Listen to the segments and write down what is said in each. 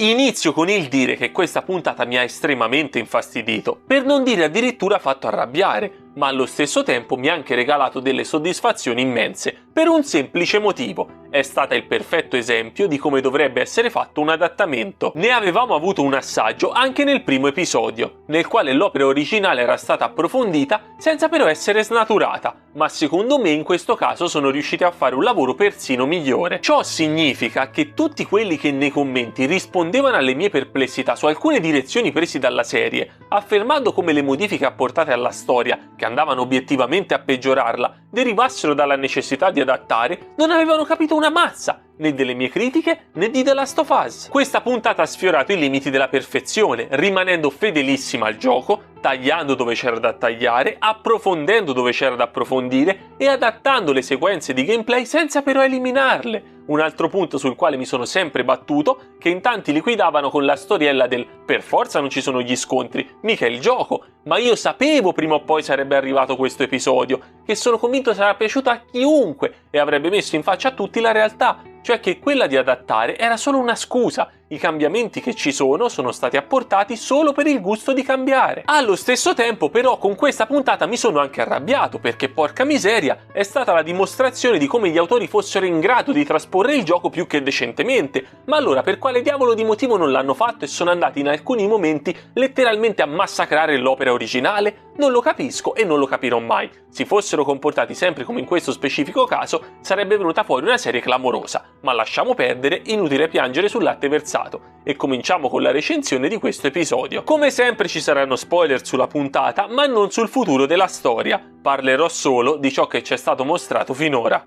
Inizio con il dire che questa puntata mi ha estremamente infastidito, per non dire addirittura fatto arrabbiare, ma allo stesso tempo mi ha anche regalato delle soddisfazioni immense, per un semplice motivo. È stata il perfetto esempio di come dovrebbe essere fatto un adattamento. Ne avevamo avuto un assaggio anche nel primo episodio, nel quale l'opera originale era stata approfondita senza però essere snaturata, ma secondo me in questo caso sono riusciti a fare un lavoro persino migliore. Ciò significa che tutti quelli che nei commenti rispondevano alle mie perplessità su alcune direzioni prese dalla serie, affermando come le modifiche apportate alla storia, che andavano obiettivamente a peggiorarla, derivassero dalla necessità di adattare, non avevano capito una mazza, né delle mie critiche né di The Last of Us. Questa puntata ha sfiorato i limiti della perfezione, rimanendo fedelissima al gioco, tagliando dove c'era da tagliare, approfondendo dove c'era da approfondire e adattando le sequenze di gameplay senza però eliminarle. Un altro punto sul quale mi sono sempre battuto, che in tanti liquidavano con la storiella del per forza non ci sono gli scontri, mica il gioco, ma io sapevo prima o poi sarebbe arrivato questo episodio, che sono convinto sarà piaciuto a chiunque e avrebbe messo in faccia a tutti la realtà, cioè che quella di adattare era solo una scusa. I cambiamenti che ci sono stati apportati solo per il gusto di cambiare. Allo stesso tempo però con questa puntata mi sono anche arrabbiato perché porca miseria è stata la dimostrazione di come gli autori fossero in grado di trasporre il gioco più che decentemente. Ma allora per quale diavolo di motivo non l'hanno fatto e sono andati in alcuni momenti letteralmente a massacrare l'opera originale? Non lo capisco e non lo capirò mai. Si fossero comportati sempre come in questo specifico caso sarebbe venuta fuori una serie clamorosa, ma lasciamo perdere, inutile piangere sul latte versato. E cominciamo con la recensione di questo episodio. Come sempre ci saranno spoiler sulla puntata, ma non sul futuro della storia. Parlerò solo di ciò che ci è stato mostrato finora.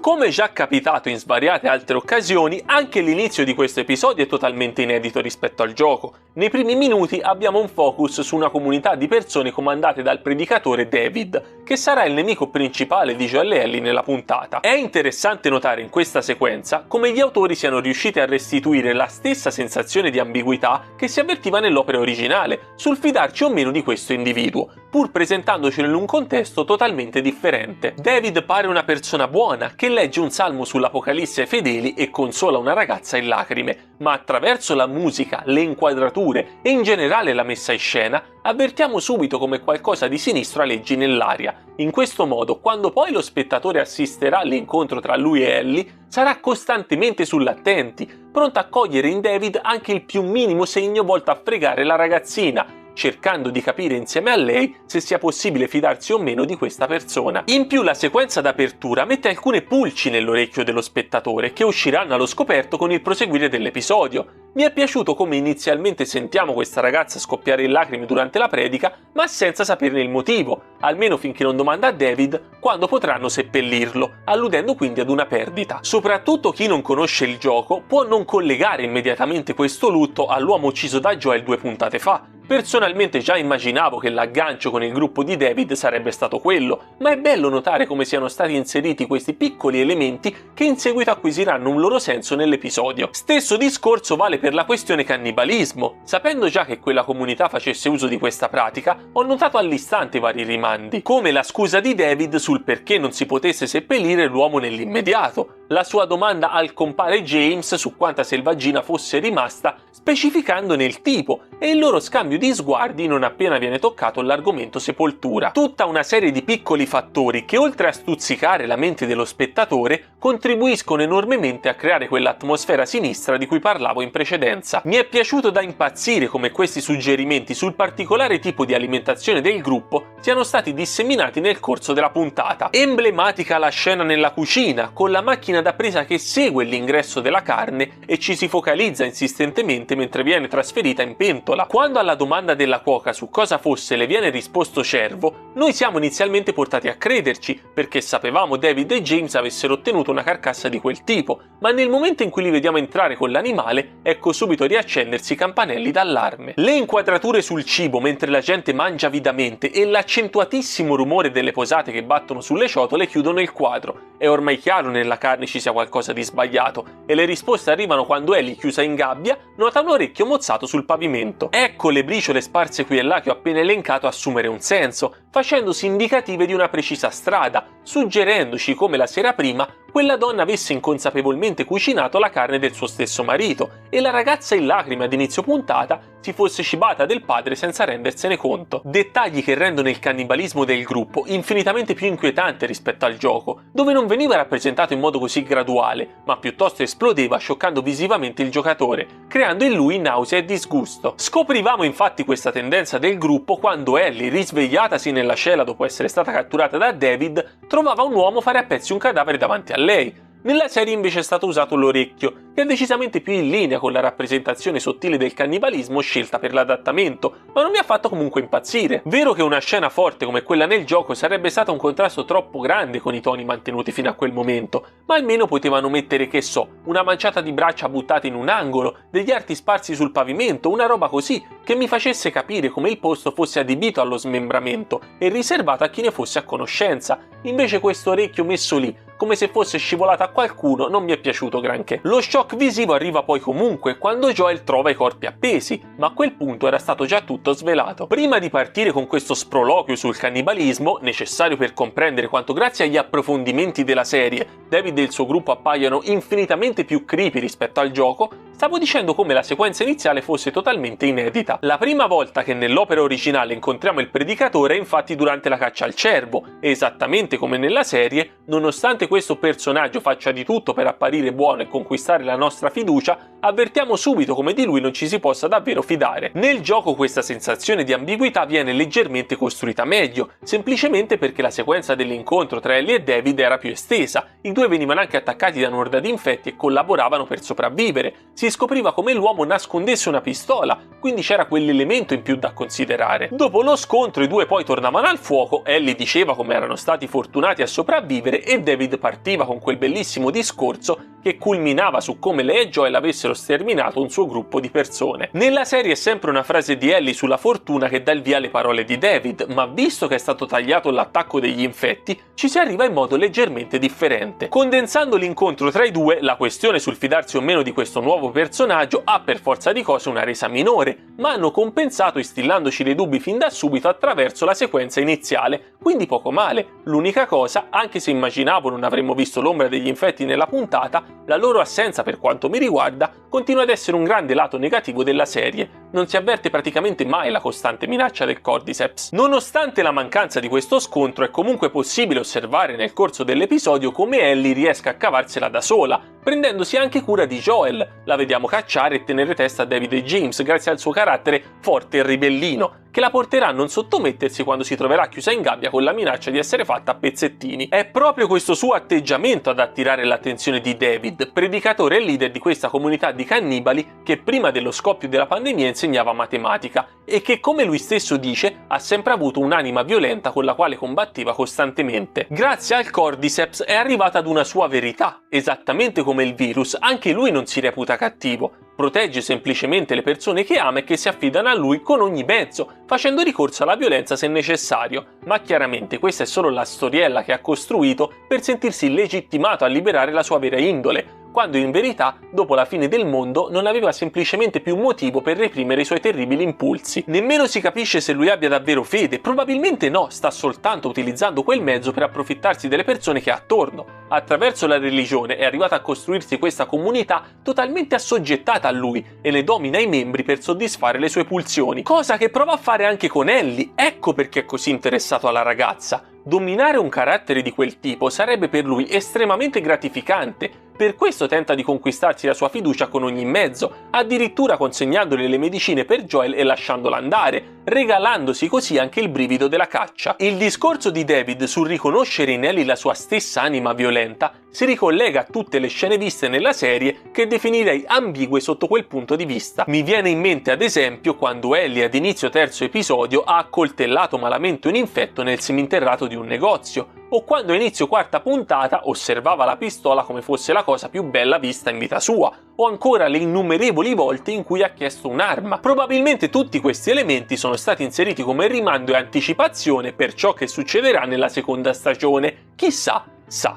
Come già capitato in svariate altre occasioni, anche l'inizio di questo episodio è totalmente inedito rispetto al gioco. Nei primi minuti abbiamo un focus su una comunità di persone comandate dal predicatore David, che sarà il nemico principale di Joel e Ellie nella puntata. È interessante notare in questa sequenza come gli autori siano riusciti a restituire la stessa sensazione di ambiguità che si avvertiva nell'opera originale, sul fidarci o meno di questo individuo, pur presentandocelo in un contesto totalmente differente. David pare una persona buona, che legge un salmo sull'Apocalisse ai fedeli e consola una ragazza in lacrime, ma attraverso la musica, le inquadrature e in generale la messa in scena, avvertiamo subito come qualcosa di sinistro aleggi nell'aria. In questo modo, quando poi lo spettatore assisterà all'incontro tra lui e Ellie, sarà costantemente sull'attenti, pronto a cogliere in David anche il più minimo segno volto a fregare la ragazzina, cercando di capire insieme a lei se sia possibile fidarsi o meno di questa persona. In più la sequenza d'apertura mette alcune pulci nell'orecchio dello spettatore che usciranno allo scoperto con il proseguire dell'episodio. Mi è piaciuto come inizialmente sentiamo questa ragazza scoppiare in lacrime durante la predica, ma senza saperne il motivo, almeno finché non domanda a David quando potranno seppellirlo, alludendo quindi ad una perdita. Soprattutto chi non conosce il gioco può non collegare immediatamente questo lutto all'uomo ucciso da Joel 2 puntate fa. Personalmente già immaginavo che l'aggancio con il gruppo di David sarebbe stato quello, ma è bello notare come siano stati inseriti questi piccoli elementi che in seguito acquisiranno un loro senso nell'episodio. Stesso discorso vale per la questione cannibalismo. Sapendo già che quella comunità facesse uso di questa pratica, ho notato all'istante vari rimandi, come la scusa di David sul perché non si potesse seppellire l'uomo nell'immediato, la sua domanda al compare James su quanta selvaggina fosse rimasta, specificandone il tipo, e il loro scambio di sguardi non appena viene toccato l'argomento sepoltura. Tutta una serie di piccoli fattori che, oltre a stuzzicare la mente dello spettatore, contribuiscono enormemente a creare quell'atmosfera sinistra di cui parlavo in precedenza. Mi è piaciuto da impazzire come questi suggerimenti sul particolare tipo di alimentazione del gruppo siano stati disseminati nel corso della puntata. Emblematica la scena nella cucina, con la macchina da presa che segue l'ingresso della carne e ci si focalizza insistentemente mentre viene trasferita in pentola. Quando alla domanda della cuoca su cosa fosse le viene risposto cervo, noi siamo inizialmente portati a crederci, perché sapevamo David e James avessero ottenuto una carcassa di quel tipo, ma nel momento in cui li vediamo entrare con l'animale, ecco subito riaccendersi i campanelli d'allarme. Le inquadrature sul cibo mentre la gente mangia avidamente e l'accentuatissimo rumore delle posate che battono sulle ciotole chiudono il quadro. È ormai chiaro nella carne ci sia qualcosa di sbagliato, e le risposte arrivano quando Ellie, chiusa in gabbia, nota un orecchio mozzato sul pavimento. Ecco le briciole sparse qui e là che ho appena elencato assumere un senso, facendosi indicative di una precisa strada, suggerendoci come la sera prima quella donna avesse inconsapevolmente cucinato la carne del suo stesso marito e la ragazza in lacrime ad inizio puntata si fosse cibata del padre senza rendersene conto. Dettagli che rendono il cannibalismo del gruppo infinitamente più inquietante rispetto al gioco, dove non veniva rappresentato in modo così graduale, ma piuttosto esplodeva scioccando visivamente il giocatore, creando in lui nausea e disgusto. Scoprivamo infatti questa tendenza del gruppo quando Ellie, risvegliatasi nella cella dopo essere stata catturata da David, trovava un uomo fare a pezzi un cadavere davanti a lei. Nella serie invece è stato usato l'orecchio, che è decisamente più in linea con la rappresentazione sottile del cannibalismo scelta per l'adattamento, ma non mi ha fatto comunque impazzire. Vero che una scena forte come quella nel gioco sarebbe stata un contrasto troppo grande con i toni mantenuti fino a quel momento, ma almeno potevano mettere, che so, una manciata di braccia buttate in un angolo, degli arti sparsi sul pavimento, una roba così, che mi facesse capire come il posto fosse adibito allo smembramento e riservato a chi ne fosse a conoscenza. Invece questo orecchio messo lì, come se fosse scivolato a qualcuno, non mi è piaciuto granché. Lo shock visivo arriva poi comunque quando Joel trova i corpi appesi, ma a quel punto era stato già tutto svelato. Prima di partire con questo sproloquio sul cannibalismo, necessario per comprendere quanto grazie agli approfondimenti della serie David e il suo gruppo appaiono infinitamente più creepy rispetto al gioco, stavo dicendo come la sequenza iniziale fosse totalmente inedita. La prima volta che nell'opera originale incontriamo il predicatore è infatti durante la caccia al cervo, e esattamente come nella serie, nonostante questo personaggio faccia di tutto per apparire buono e conquistare la nostra fiducia, avvertiamo subito come di lui non ci si possa davvero fidare. Nel gioco questa sensazione di ambiguità viene leggermente costruita meglio, semplicemente perché la sequenza dell'incontro tra Ellie e David era più estesa, i due venivano anche attaccati da un'orda di infetti e collaboravano per sopravvivere, si scopriva come l'uomo nascondesse una pistola, quindi c'era quell'elemento in più da considerare. Dopo lo scontro i due poi tornavano al fuoco, Ellie diceva come erano stati fortunati a sopravvivere e David partiva con quel bellissimo discorso che culminava su come lei e Joel avessero sterminato un suo gruppo di persone. Nella serie è sempre una frase di Ellie sulla fortuna che dà il via alle parole di David, ma visto che è stato tagliato l'attacco degli infetti, ci si arriva in modo leggermente differente. Condensando l'incontro tra i due, la questione sul fidarsi o meno di questo nuovo personaggio ha per forza di cose una resa minore, ma hanno compensato instillandoci dei dubbi fin da subito attraverso la sequenza iniziale, quindi poco male. L'unica cosa, anche se immaginavo non avremmo visto l'ombra degli infetti nella puntata, la loro assenza per quanto mi riguarda continua ad essere un grande lato negativo della serie. Non si avverte praticamente mai la costante minaccia del Cordyceps. Nonostante la mancanza di questo scontro, è comunque possibile osservare nel corso dell'episodio come Ellie riesca a cavarsela da sola, prendendosi anche cura di Joel. La vediamo cacciare e tenere testa a David e James grazie al suo carattere forte e ribellino, che la porterà a non sottomettersi quando si troverà chiusa in gabbia con la minaccia di essere fatta a pezzettini. È proprio questo suo atteggiamento ad attirare l'attenzione di David, predicatore e leader di questa comunità di cannibali che prima dello scoppio della pandemia insegnava matematica e che, come lui stesso dice, ha sempre avuto un'anima violenta con la quale combatteva costantemente. Grazie al Cordyceps è arrivata ad una sua verità, esattamente come il virus, anche lui non si reputa cattivo. Protegge semplicemente le persone che ama e che si affidano a lui con ogni mezzo, facendo ricorso alla violenza se necessario, ma chiaramente questa è solo la storiella che ha costruito per sentirsi legittimato a liberare la sua vera indole, quando in verità, dopo la fine del mondo, non aveva semplicemente più motivo per reprimere i suoi terribili impulsi. Nemmeno si capisce se lui abbia davvero fede, probabilmente no, sta soltanto utilizzando quel mezzo per approfittarsi delle persone che ha attorno. Attraverso la religione è arrivata a costruirsi questa comunità totalmente assoggettata a lui e ne domina i membri per soddisfare le sue pulsioni, cosa che prova a fare anche con Ellie. Ecco perché è così interessato alla ragazza. Dominare un carattere di quel tipo sarebbe per lui estremamente gratificante. Per questo tenta di conquistarsi la sua fiducia con ogni mezzo, addirittura consegnandole le medicine per Joel e lasciandola andare, regalandosi così anche il brivido della caccia. Il discorso di David sul riconoscere in Ellie la sua stessa anima violenta si ricollega a tutte le scene viste nella serie che definirei ambigue sotto quel punto di vista. Mi viene in mente ad esempio quando Ellie ad inizio terzo episodio ha accoltellato malamente un infetto nel seminterrato di un negozio, o quando a inizio quarta puntata osservava la pistola come fosse la cosa più bella vista in vita sua, o ancora le innumerevoli volte in cui ha chiesto un'arma. Probabilmente tutti questi elementi sono stati inseriti come rimando e anticipazione per ciò che succederà nella seconda stagione. Chissà.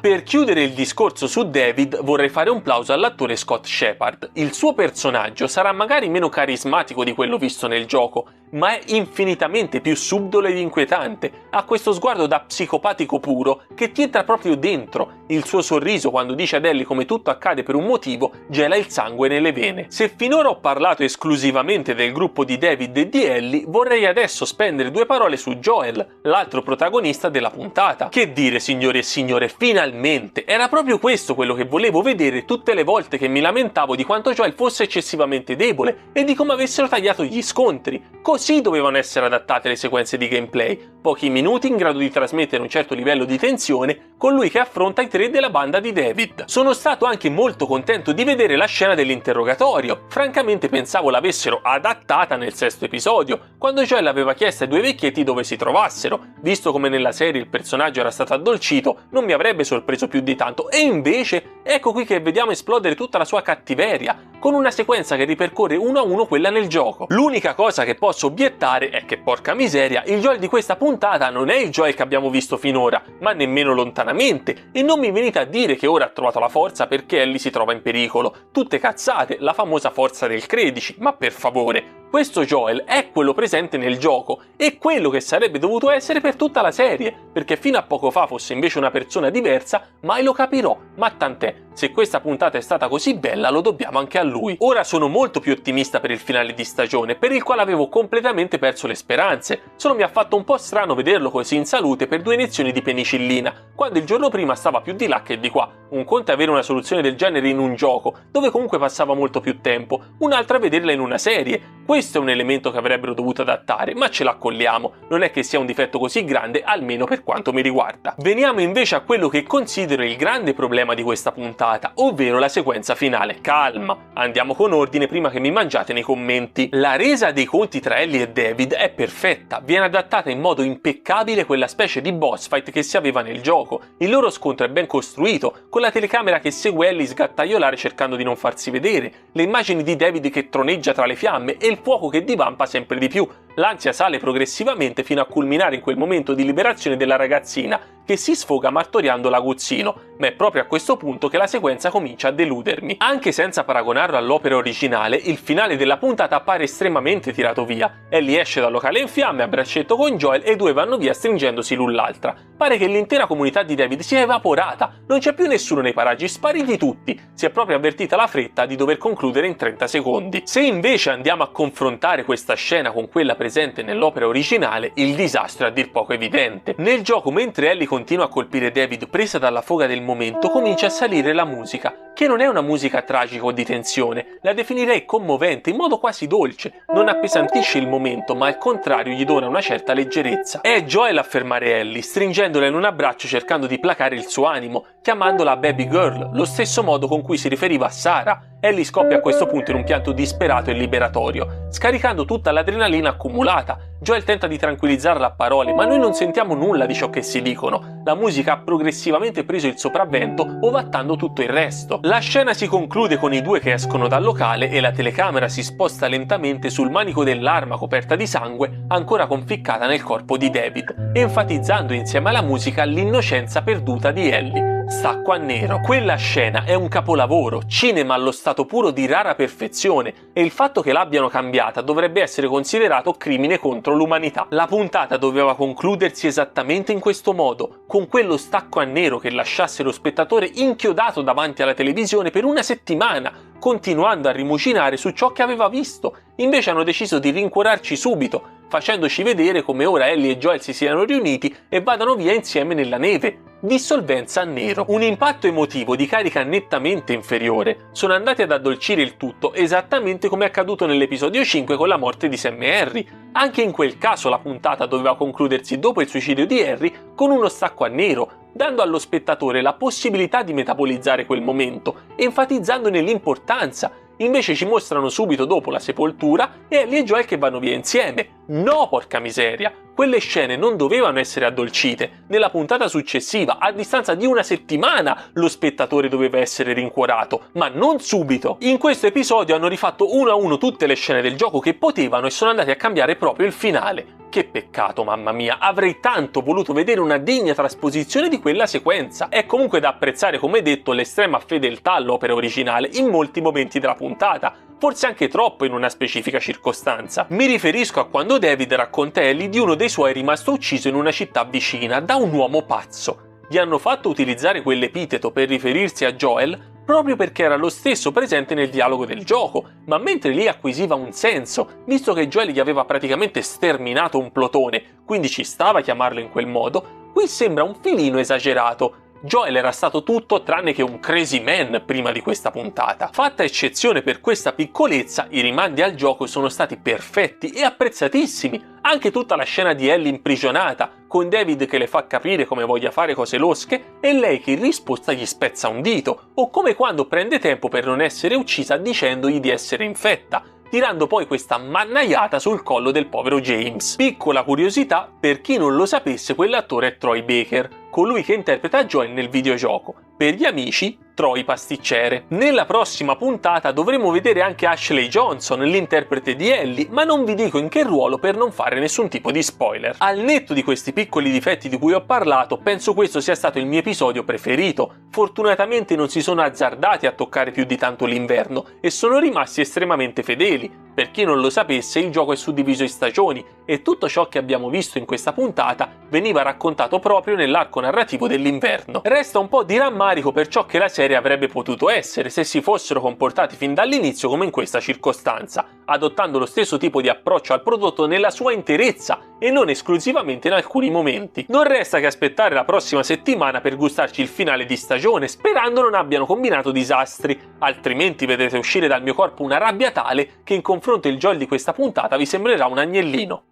Per chiudere il discorso su David vorrei fare un plauso all'attore Scott Shepard. Il suo personaggio sarà magari meno carismatico di quello visto nel gioco, ma è infinitamente più subdolo ed inquietante. Ha questo sguardo da psicopatico puro che ti entra proprio dentro. Il suo sorriso quando dice ad Ellie come tutto accade per un motivo gela il sangue nelle vene. Se finora ho parlato esclusivamente del gruppo di David e di Ellie, vorrei adesso spendere 2 parole su Joel, l'altro protagonista della puntata. Che dire, signori e signore, finalmente! Era proprio questo quello che volevo vedere tutte le volte che mi lamentavo di quanto Joel fosse eccessivamente debole e di come avessero tagliato gli scontri. Così dovevano essere adattate le sequenze di gameplay, pochi minuti in grado di trasmettere un certo livello di tensione con lui che affronta i 3 della banda di David. Sono stato anche molto contento di vedere la scena dell'interrogatorio. Francamente pensavo l'avessero adattata nel 6º episodio, quando Joel aveva chiesto ai 2 vecchietti dove si trovassero. Visto come nella serie il personaggio era stato addolcito, non mi avrebbe sorpreso più di tanto, e invece ecco qui che vediamo esplodere tutta la sua cattiveria, con una sequenza che ripercorre uno a uno quella nel gioco. L'unica cosa che posso obiettare è che, porca miseria, il Joel di questa puntata non è il Joel che abbiamo visto finora, ma nemmeno lontanamente, e non mi venite a dire che ora ha trovato la forza perché Ellie si trova in pericolo. Tutte cazzate, la famosa forza del 13, ma per favore. Questo Joel è quello presente nel gioco e quello che sarebbe dovuto essere per tutta la serie, perché fino a poco fa fosse invece una persona diversa, mai lo capirò, ma tant'è. Se questa puntata è stata così bella lo dobbiamo anche a lui. Ora sono molto più ottimista per il finale di stagione, per il quale avevo completamente perso le speranze. Solo mi ha fatto un po' strano vederlo così in salute per 2 iniezioni di penicillina, quando il giorno prima stava più di là che di qua. Un conto è avere una soluzione del genere in un gioco, dove comunque passava molto più tempo, un altro è vederla in una serie. Questo è un elemento che avrebbero dovuto adattare, ma ce l'accolliamo. Non è che sia un difetto così grande, almeno per quanto mi riguarda. Veniamo invece a quello che considero il grande problema di questa puntata, ovvero la sequenza finale. Calma, andiamo con ordine prima che mi mangiate nei commenti. La resa dei conti tra Ellie e David è perfetta, viene adattata in modo impeccabile quella specie di boss fight che si aveva nel gioco. Il loro scontro è ben costruito, con la telecamera che segue Ellie sgattaiolare cercando di non farsi vedere, le immagini di David che troneggia tra le fiamme e il fuoco che divampa sempre di più. L'ansia sale progressivamente fino a culminare in quel momento di liberazione della ragazzina che si sfoga martoriando l'aguzzino, ma è proprio a questo punto che la sequenza comincia a deludermi. Anche senza paragonarlo all'opera originale, il finale della puntata appare estremamente tirato via. Ellie esce dal locale in fiamme a braccetto con Joel e i 2 vanno via stringendosi l'un l'altra. Pare che l'intera comunità di David sia evaporata, non c'è più nessuno nei paraggi, spariti tutti. Si è proprio avvertita la fretta di dover concludere in 30 secondi. Se invece andiamo a confrontare questa scena con quella presente nell'opera originale, il disastro è a dir poco evidente. Nel gioco, mentre Ellie continua a colpire David presa dalla foga del momento, comincia a salire la musica, che non è una musica tragica o di tensione, la definirei commovente, in modo quasi dolce, non appesantisce il momento, ma al contrario gli dona una certa leggerezza. È Joel a fermare Ellie, stringendola in un abbraccio cercando di placare il suo animo, chiamandola baby girl, lo stesso modo con cui si riferiva a Sarah. Ellie scoppia a questo punto in un pianto disperato e liberatorio, scaricando tutta l'adrenalina accumulata. Joel tenta di tranquillizzarla a parole, ma noi non sentiamo nulla di ciò che si dicono. La musica ha progressivamente preso il sopravvento, ovattando tutto il resto. La scena si conclude con i 2 che escono dal locale e la telecamera si sposta lentamente sul manico dell'arma coperta di sangue ancora conficcata nel corpo di David, enfatizzando insieme alla musica l'innocenza perduta di Ellie. Stacco a nero. Quella scena è un capolavoro, cinema allo stato puro di rara perfezione, e il fatto che l'abbiano cambiata dovrebbe essere considerato crimine contro l'umanità. La puntata doveva concludersi esattamente in questo modo, con quello stacco a nero che lasciasse lo spettatore inchiodato davanti alla televisione per una settimana, continuando a rimucinare su ciò che aveva visto. Invece hanno deciso di rincuorarci subito, facendoci vedere come ora Ellie e Joel si siano riuniti e vadano via insieme nella neve. Dissolvenza a nero. Un impatto emotivo di carica nettamente inferiore. Sono andati ad addolcire il tutto esattamente come è accaduto nell'episodio 5 con la morte di Sam e Harry. Anche in quel caso la puntata doveva concludersi dopo il suicidio di Harry con uno stacco a nero, dando allo spettatore la possibilità di metabolizzare quel momento, enfatizzandone l'importanza. Invece ci mostrano subito dopo la sepoltura Ellie e Joel che vanno via insieme. No, porca miseria! Quelle scene non dovevano essere addolcite. Nella puntata successiva, a distanza di una settimana, lo spettatore doveva essere rincuorato, ma non subito. In questo episodio hanno rifatto uno a uno tutte le scene del gioco che potevano e sono andati a cambiare proprio il finale. Che peccato, mamma mia, avrei tanto voluto vedere una degna trasposizione di quella sequenza. È comunque da apprezzare, come detto, l'estrema fedeltà all'opera originale in molti momenti della puntata. forse anche troppo in una specifica circostanza. Mi riferisco a quando David racconta a Ellie di uno dei suoi rimasto ucciso in una città vicina da un uomo pazzo. Gli hanno fatto utilizzare quell'epiteto per riferirsi a Joel proprio perché era lo stesso presente nel dialogo del gioco, ma mentre lì acquisiva un senso, visto che Joel gli aveva praticamente sterminato un plotone, quindi ci stava a chiamarlo in quel modo, qui sembra un filino esagerato. Joel era stato tutto tranne che un crazy man prima di questa puntata. Fatta eccezione per questa piccolezza, i rimandi al gioco sono stati perfetti e apprezzatissimi. Anche tutta la scena di Ellie imprigionata, con David che le fa capire come voglia fare cose losche e lei che in risposta gli spezza un dito, o come quando prende tempo per non essere uccisa dicendogli di essere infetta, tirando poi questa mannaiata sul collo del povero James. Piccola curiosità, per chi non lo sapesse, quell'attore è Troy Baker, colui che interpreta Joel nel videogioco. Per gli amici, Troy pasticcere. Nella prossima puntata dovremo vedere anche Ashley Johnson, l'interprete di Ellie, ma non vi dico in che ruolo per non fare nessun tipo di spoiler. Al netto di questi piccoli difetti di cui ho parlato, penso questo sia stato il mio episodio preferito. Fortunatamente non si sono azzardati a toccare più di tanto l'inverno e sono rimasti estremamente fedeli. Per chi non lo sapesse, il gioco è suddiviso in stagioni e tutto ciò che abbiamo visto in questa puntata veniva raccontato proprio nell'arco narrativo dell'inverno. Resta un po' di rammarico per ciò che la serie avrebbe potuto essere se si fossero comportati fin dall'inizio come in questa circostanza, adottando lo stesso tipo di approccio al prodotto nella sua interezza e non esclusivamente in alcuni momenti. Non resta che aspettare la prossima settimana per gustarci il finale di stagione, sperando non abbiano combinato disastri, altrimenti vedrete uscire dal mio corpo una rabbia tale che in confronto il Joel di questa puntata vi sembrerà un agnellino.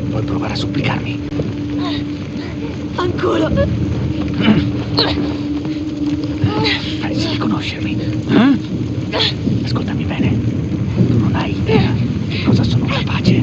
Vuoi provare a supplicarmi? Ancora. Pensi di conoscermi? Ascoltami bene. Tu non hai idea di cosa sono capace.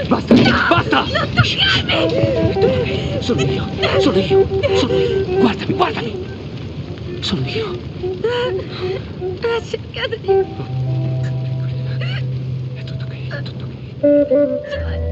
Basta! Basta! Non toccarmi! Sono io! Guardami! Sono io! Ha cercato di... È tutto qui. Joel.